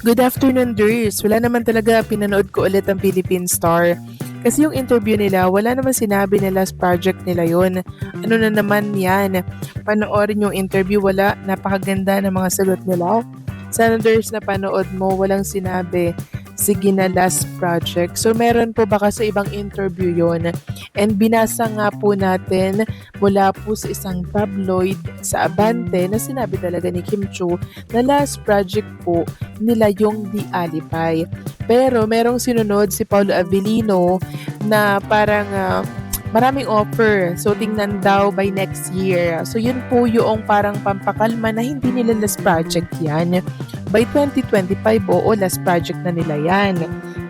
Good afternoon, Ders. Wala naman talaga pinanood ko ulit ang Philippine Star. Kasi yung interview nila, wala naman sinabi na last project nila yon. Ano na naman yan? Panoorin yung interview, wala. Napakaganda ng mga sagot nila. Sana Ders na panood mo, walang sinabi. Sige na last project. So meron po baka sa ibang interview yon. And binasa nga po natin mula po sa isang tabloid sa Abante na sinabi talaga ni Kim Chiu na last project po nila yung Di Alipay. Pero merong sinunod si Paulo Avellino na parang maraming offer. So tingnan daw by next year. So yun po yung parang pampakalma na hindi nila last project yan. By 2025, oo, last project na nila yan.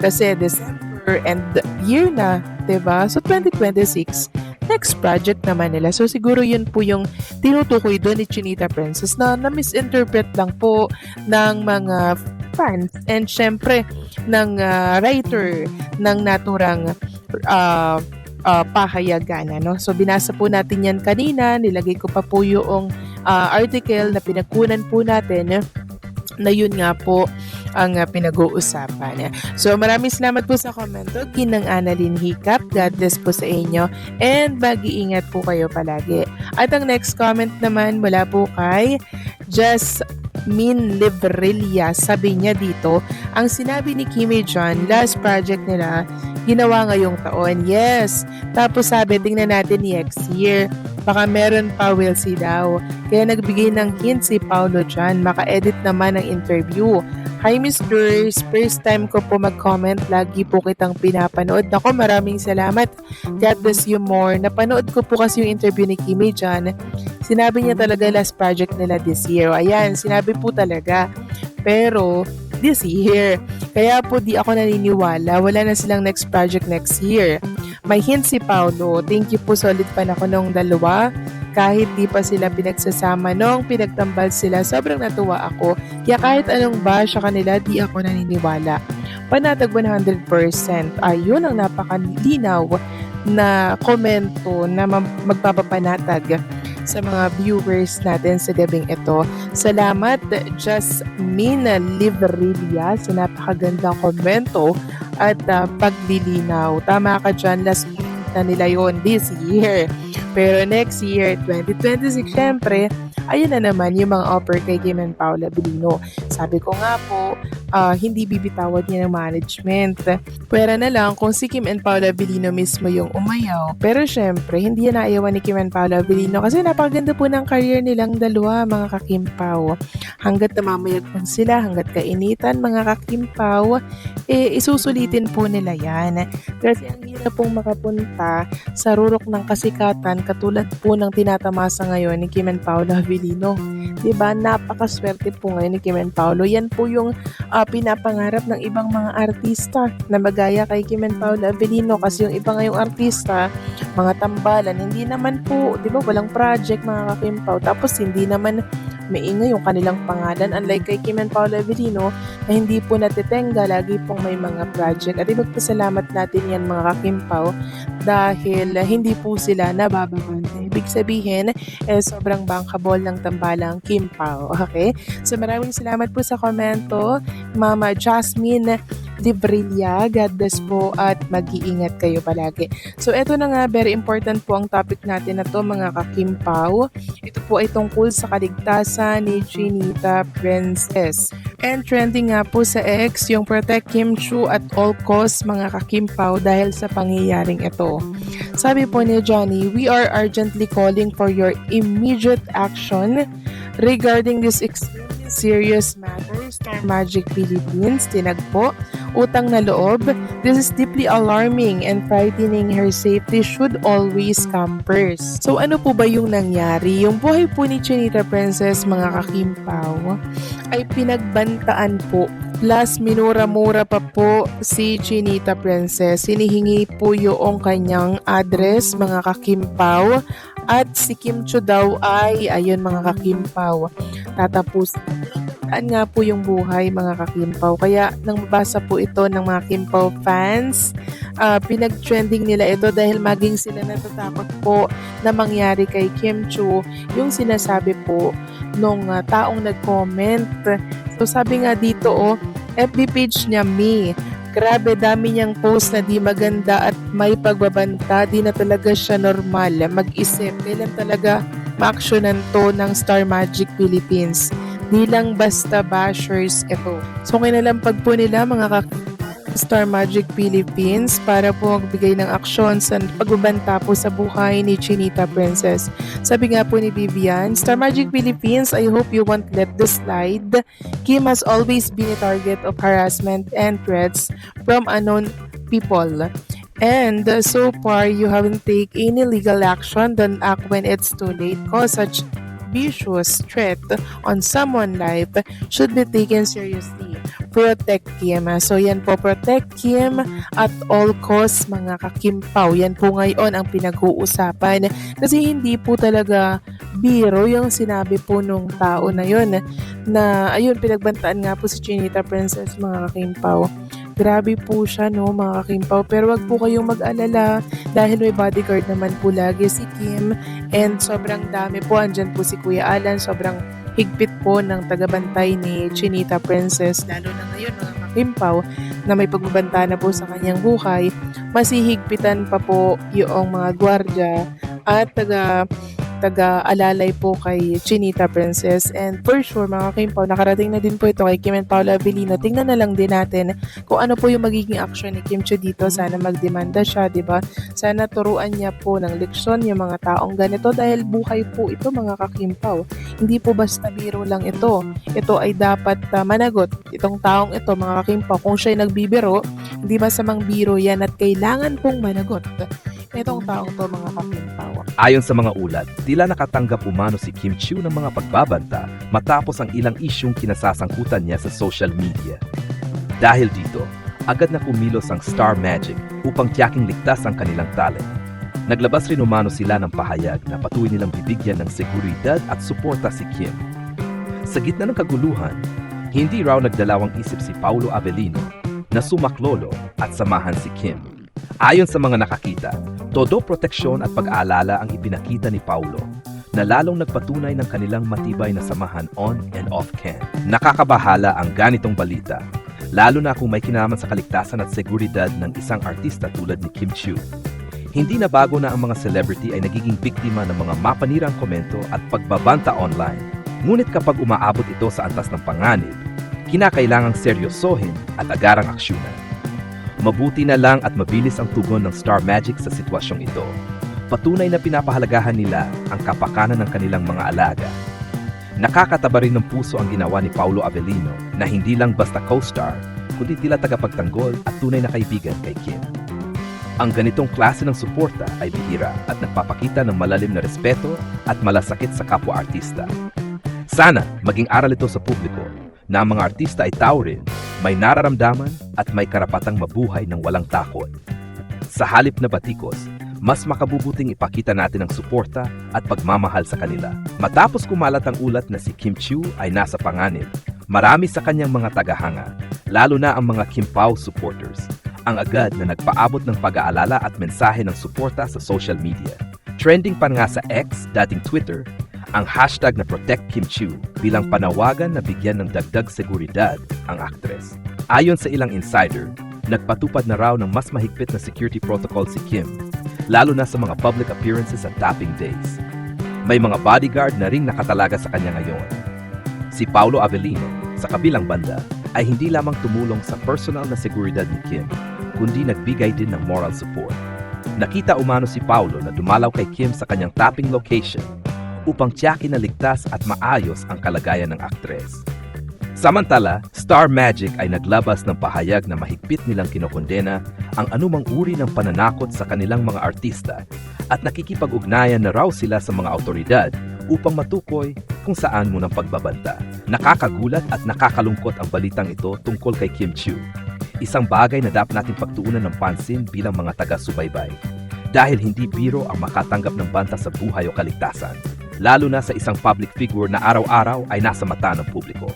Kasi December and year na, 'di ba? So 2026, next project naman nila. So siguro yun po yung tinutukoy doon ni Chinita Princess na na-misinterpret lang po ng mga fans and syempre ng writer ng naturang pahayagan. Ano? So binasa po natin yan kanina, nilagay ko pa po yung article na pinagkunan po natin na yun nga po ang pinag-uusapan. So maraming salamat po sa komento. Ginang Annalyn Hiccup. God bless po sa inyo and mag-iingat po kayo palagi. At ang next comment naman mula po kay Jasmine Livrilla. Sabi niya dito, ang sinabi ni Kimmy John, last project nila, ginawa ngayong taon. Yes. Tapos sabi, tingnan natin next year. Baka meron pa, we'll see daw. Kaya nagbigay ng hint si Paulo John. Maka-edit naman ng interview. Hi Miss Durs, first time ko po mag-comment. Lagi po kitang pinapanood. Ako, maraming salamat. God bless you more. Napanood ko po kasi yung interview ni Kimmy John. Sinabi niya talaga last project nila this year. Ayan, sinabi po talaga. Pero, this year. Kaya po di ako naniniwala. Wala na silang next project next year. May hint si Paulo. Thank you po, solid pa na ako nung dalawa. Kahit di pa sila pinagsasama nung pinagtambal sila, sobrang natuwa ako. Kaya kahit anong bash sa kanila, di ako naniniwala. Panatag 100%. Ayun ang napakalinaw na komento na magpapapanatag sa mga viewers natin sa gabing ito. Salamat Jasmine Livrilla sa napakagandang komento at paglilinaw. Tama ka dyan, last na nila yon this year. Pero next year, 2026, syempre, ayun na naman yung mga offer kay Kim and Paula Avellino. Sabi ko nga po, hindi bibitawad niya ng management. Pwera na lang kung si Kim and Paula Avellino mismo yung umayaw. Pero syempre, hindi yan naayawan ni Kim and Paula Avellino kasi napakaganda po ng career nilang dalawa, mga kakimpaw. Hanggat namamayagpang sila, hanggat kainitan, mga kakimpaw, isusulitin po nila yan. Kasi ang hirap pong makapunta sa rurok ng kasikatan katulad po ng tinatamasa ngayon ni Kim and Paula Avellino. Diba? Napakaswerte po ngayon ni Kim and Paolo. Yan po yung pinapangarap ng ibang mga artista na magaya kay Kim and Paula Avellino kasi yung iba ngayong artista, mga tambalan, hindi naman po, di ba, walang project mga kakimpaw. Tapos hindi naman maingay yung kanilang pangalan. Unlike kay Kim and Paula Avellino na hindi po natitenga, lagi pong may mga project. At ipagpasalamat natin yan mga kakimpaw dahil hindi po sila nabababante. Ibig sabihin, sobrang bankable ng tambalang Kimpaw. Okay? So maraming salamat po sa komento, Mama Jasmine Livrilla. God bless po at mag-iingat kayo palagi. So eto na nga, very important po ang topic natin na to mga kakimpaw. Ito po ay tungkol sa kaligtasan ni Chinita Princess. And trending nga po sa X yung protect Kim Chiu at all costs mga kakimpaw dahil sa pangyayaring ito. Sabi po ni Johnny, we are urgently calling for your immediate action regarding this extremely serious matter. Star Magic Philippines, tinagpo, utang na loob. This is deeply alarming and frightening. Her safety should always come first. So ano po ba yung nangyari? Yung buhay po ni Chinita Princess, mga kakimpaw, ay pinagbantaan po. Plus, minura-mura pa po si Chinita Princess. Hinihingi po yung kanyang address, mga kakimpaw. At si Kim Chiu daw ay, ayun mga kakimpaw, tatapos pinagbantaan nga po yung buhay mga kakimpaw. Kaya nang mabasa po ito ng mga Kimpaw fans, pinag-trending nila ito dahil maging sila natatakot po na mangyari kay Kim Chiu yung sinasabi po nung taong nag-comment. So sabi nga dito, FB page niya, grabe, dami niyang post na di maganda at may pagbabanta. Di na talaga siya normal. Mag-isip, kailan talaga ma-actionan to ng Star Magic Philippines. Di lang basta bashers ito. So kinalampag po nila mga Star Magic Philippines para po magbigay ng aksyon sa pagbabanta po sa buhay ni Chinita Princess. Sabi nga po ni Vivian, Star Magic Philippines, I hope you won't let this slide. Kim has always been a target of harassment and threats from unknown people. And so far, you haven't taken any legal action. Don't act when it's too late. Cause such vicious threat on someone's life should be taken seriously. Protect Kim. So yan po, protect Kim at all costs mga kakimpaw. Yan po ngayon ang pinag-uusapan. Kasi hindi po talaga biro yung sinabi po nung tao na yun. Na ayun, pinagbantaan nga po si Chinita Princess mga kakimpaw. Grabe po siya no mga kakimpaw. Pero wag po kayong mag-alala dahil may bodyguard naman po lagi si Kim. And sobrang dami po. Andyan po si Kuya Alan. Sobrang higpit po ng tagabantay ni Chinita Princess, lalo na ngayon mga kakimpaw na may pagbabanta na po sa kanyang buhay, masihigpitan pa po yung mga gwardya at taga-alalay po kay Chinita Princess. And for sure mga kakimpaw, nakarating na din po ito kay Kim and Paolo Avellino. Tingnan na lang din natin kung ano po yung magiging action ni Kim Chiu dito. Sana magdemanda siya, di ba? Sana turuan niya po ng leksyon yung mga taong ganito dahil buhay po ito mga kakimpaw. Hindi po basta biro lang ito. Ito ay dapat managot. Itong taong ito mga kakimpaw, kung siya'y nagbibiro, hindi masamang biro yan at kailangan pong managot itong taong to mga kakimpaw. Ayon sa mga ulat, tila nakatanggap umano si Kim Chiu ng mga pagbabanta matapos ang ilang isyong kinasasangkutan niya sa social media. Dahil dito, agad na kumilos ang Star Magic upang tiyaking ligtas ang kanilang talent. Naglabas rin umano sila ng pahayag na patuloy nilang bibigyan ng seguridad at suporta si Kim. Sa gitna ng kaguluhan, hindi raw nagdalawang isip si Paolo Avellino na sumaklolo at samahan si Kim. Ayon sa mga nakakita, todo proteksyon at pag-aalala ang ipinakita ni Paolo na lalong nagpatunay ng kanilang matibay na samahan on and off cam. Nakakabahala ang ganitong balita, lalo na kung may kinalaman sa kaligtasan at seguridad ng isang artista tulad ni Kim Chiu. Hindi na bago na ang mga celebrity ay nagiging biktima ng mga mapanirang komento at pagbabanta online. Ngunit kapag umaabot ito sa antas ng panganib, kinakailangang seryosohin at agarang aksyonan. Mabuti na lang at mabilis ang tugon ng Star Magic sa sitwasyong ito. Patunay na pinapahalagahan nila ang kapakanan ng kanilang mga alaga. Nakakataba rin ng puso ang ginawa ni Paolo Avellino na hindi lang basta co-star, kundi tila tagapagtanggol at tunay na kaibigan kay Kim. Ang ganitong klase ng suporta ay bihira at nagpapakita ng malalim na respeto at malasakit sa kapwa-artista. Sana maging aral ito sa publiko na ang mga artista ay tao rin, may nararamdaman at may karapatang mabuhay ng walang takot. Sa halip na batikos, mas makabubuting ipakita natin ang suporta at pagmamahal sa kanila. Matapos kumalat ang ulat na si Kim Chiu ay nasa panganib, marami sa kanyang mga tagahanga, lalo na ang mga Kimpaw supporters, ang agad na nagpaabot ng pag-aalala at mensahe ng suporta sa social media. Trending pa nga sa X, dating Twitter, ang hashtag na Protect Kim Chiu bilang panawagan na bigyan ng dagdag seguridad ang aktres. Ayon sa ilang insider, nagpatupad na raw ng mas mahigpit na security protocol si Kim, lalo na sa mga public appearances at tapping days. May mga bodyguard na ring nakatalaga sa kanya ngayon. Si Paolo Avellino, sa kabilang banda, ay hindi lamang tumulong sa personal na seguridad ni Kim, kundi nagbigay din ng moral support. Nakita umano si Paolo na dumalaw kay Kim sa kanyang tapping location upang tiyakin na ligtas at maayos ang kalagayan ng aktres. Samantala, Star Magic ay naglabas ng pahayag na mahigpit nilang kinokondena ang anumang uri ng pananakot sa kanilang mga artista at nakikipag-ugnayan na raw sila sa mga awtoridad upang matukoy kung saan munang pagbabanta. Nakakagulat at nakakalungkot ang balitang ito tungkol kay Kim Chiu. Isang bagay na dapat nating pagtuunan ng pansin bilang mga taga-subaybay. Dahil hindi biro ang makatanggap ng banta sa buhay o kaligtasan, lalo na sa isang public figure na araw-araw ay nasa mata ng publiko.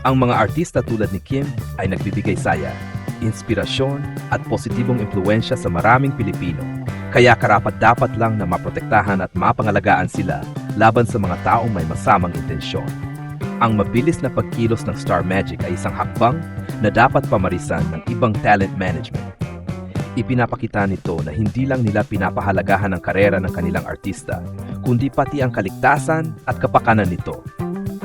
Ang mga artista tulad ni Kim ay nagbibigay saya, inspirasyon at positibong impluensya sa maraming Pilipino. Kaya karapat-dapat lang na maprotektahan at mapangalagaan sila laban sa mga taong may masamang intensyon. Ang mabilis na pagkilos ng Star Magic ay isang hakbang na dapat pamarisan ng ibang talent management. Ipinapakita nito na hindi lang nila pinapahalagahan ang karera ng kanilang artista, kundi pati ang kaligtasan at kapakanan nito.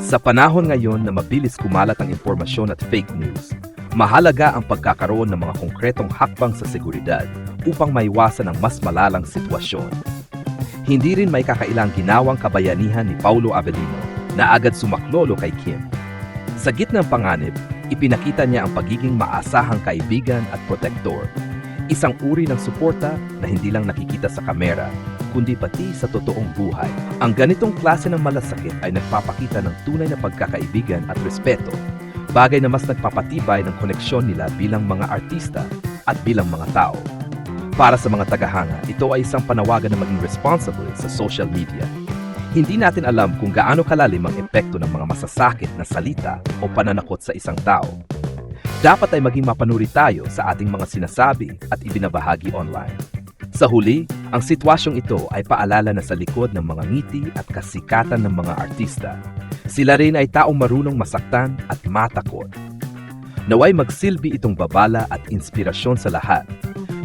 Sa panahon ngayon na mabilis kumalat ang impormasyon at fake news, mahalaga ang pagkakaroon ng mga konkretong hakbang sa seguridad upang maiwasan ang mas malalang sitwasyon. Hindi rin may kakailang ginawang kabayanihan ni Paulo Avellino na agad sumaklolo kay Kim. Sa gitnang panganib, ipinakita niya ang pagiging maasahang kaibigan at protektor. Isang uri ng suporta na hindi lang nakikita sa kamera, kundi pati sa totoong buhay. Ang ganitong klase ng malasakit ay nagpapakita ng tunay na pagkakaibigan at respeto, bagay na mas nagpapatibay ng koneksyon nila bilang mga artista at bilang mga tao. Para sa mga tagahanga, ito ay isang panawagan na maging responsible sa social media. Hindi natin alam kung gaano kalalim ang epekto ng mga masasakit na salita o pananakot sa isang tao. Dapat ay maging mapanuri tayo sa ating mga sinasabi at ibinabahagi online. Sa huli, ang sitwasyong ito ay paalala na sa likod ng mga ngiti at kasikatan ng mga artista, sila rin ay taong marunong masaktan at matakot. Naway magsilbi itong babala at inspirasyon sa lahat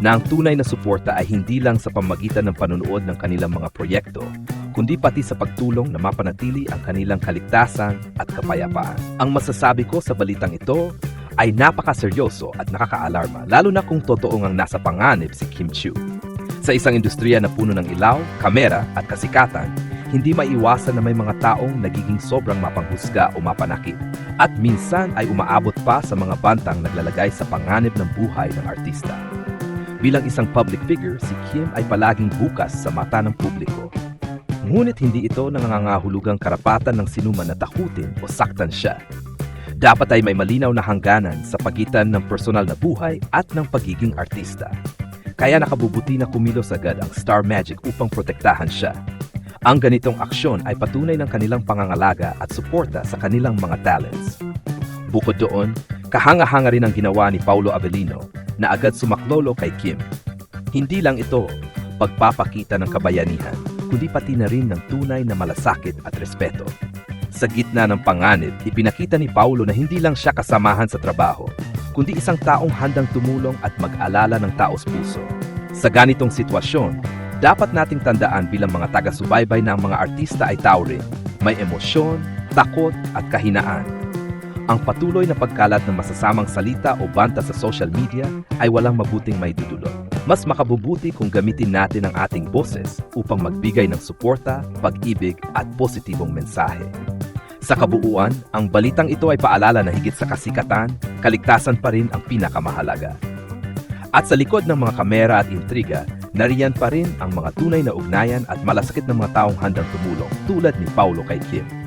na ang tunay na suporta ay hindi lang sa pamagitan ng panunood ng kanilang mga proyekto, kundi pati sa pagtulong na mapanatili ang kanilang kaligtasan at kapayapaan. Ang masasabi ko sa balitang ito ay napakaseryoso at nakakaalarma, lalo na kung totoong ang nasa panganib si Kim Chiu. Sa isang industriya na puno ng ilaw, kamera at kasikatan, hindi maiwasan na may mga taong nagiging sobrang mapanghusga o mapanakit at minsan ay umaabot pa sa mga bantang naglalagay sa panganib ng buhay ng artista. Bilang isang public figure, si Kim ay palaging bukas sa mata ng publiko. Ngunit hindi ito nangangahulugang karapatan ng sinuman na takutin o saktan siya. Dapat ay may malinaw na hangganan sa pagitan ng personal na buhay at ng pagiging artista. Kaya nakabubuti na kumilos agad ang Star Magic upang protektahan siya. Ang ganitong aksyon ay patunay ng kanilang pangangalaga at suporta sa kanilang mga talents. Bukod doon, kahanga-hanga rin ang ginawa ni Paulo Avellino na agad sumaklolo kay Kim. Hindi lang ito pagpapakita ng kabayanihan, kundi pati na rin ng tunay na malasakit at respeto. Sa gitna ng panganib, ipinakita ni Paulo na hindi lang siya kasamahan sa trabaho, kundi isang taong handang tumulong at mag-alala ng taos puso. Sa ganitong sitwasyon, dapat nating tandaan bilang mga taga-subaybay na ang mga artista ay tao rin, may emosyon, takot at kahinaan. Ang patuloy na pagkalat ng masasamang salita o banta sa social media ay walang mabuting maidudulot. Mas makabubuti kung gamitin natin ang ating boses upang magbigay ng suporta, pag-ibig at positibong mensahe. Sa kabuuan, ang balitang ito ay paalala na higit sa kasikatan, kaligtasan pa rin ang pinakamahalaga. At sa likod ng mga kamera at intriga, nariyan pa rin ang mga tunay na ugnayan at malasakit ng mga taong handang tumulong tulad ni Paulo kay Kim.